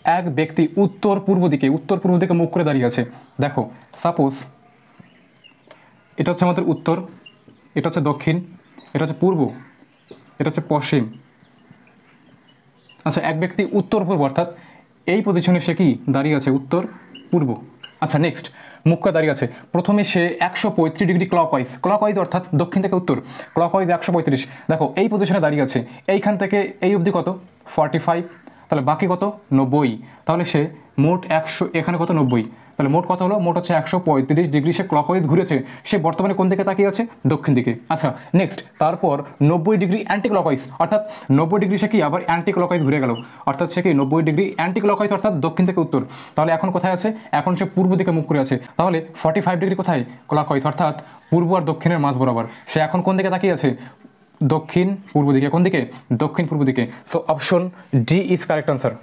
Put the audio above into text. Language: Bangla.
এক ব্যক্তি উত্তর পূর্ব দিকে মুখ করে দাঁড়িয়ে আছে। দেখো সাপোজ এটা হচ্ছে আমাদের উত্তর, এটা হচ্ছে দক্ষিণ, এটা হচ্ছে পূর্ব, এটা হচ্ছে পশ্চিম। আচ্ছা, এক ব্যক্তি উত্তর পূর্ব অর্থাৎ এই পজিশনে সে কি দাঁড়িয়ে আছে? উত্তর পূর্ব। আচ্ছা নেক্সট, মুখ করে দাঁড়িয়ে আছে। প্রথমে সে 135 ডিগ্রি ক্লকওয়াইজ অর্থাৎ দক্ষিণ থেকে উত্তর, ক্লকওয়াইজ 135। দেখো এই পজিশনে দাঁড়িয়ে আছে, এইখান থেকে এই অবধি কত? 45। তাহলে বাকি কত? 90। তাহলে সে মোট 100, এখানে কত? 90। তাহলে মোট কত হলো? মোট হচ্ছে 135 ডিগ্রি সে ক্লকওয়াইজ ঘুরেছে। সে বর্তমানে কোন দিকে তাকিয়ে আছে? দক্ষিণ দিকে। আচ্ছা নেক্সট, তারপর 90 ডিগ্রি অ্যান্টি ক্লকওয়াইজ অর্থাৎ 90 ডিগ্রি সে কি আবার অ্যান্টি ক্লকওয়াইজ ঘুরে গেল, অর্থাৎ সে কি 90 ডিগ্রি অ্যান্টি ক্লকওয়াইজ অর্থাৎ দক্ষিণ থেকে উত্তর। তাহলে এখন কোথায় আছে? এখন সে পূর্ব দিকে মুখ করে আছে। তাহলে 45 ডিগ্রি কোথায়? ক্লকওয়াইজ অর্থাৎ পূর্ব আর দক্ষিণের মাঝ বরাবর। সে এখন কোন দিকে তাকিয়ে আছে? দক্ষিণ পূর্ব দিকে। কোন দিকে? দক্ষিণ পূর্ব দিকে। So option D is correct answer.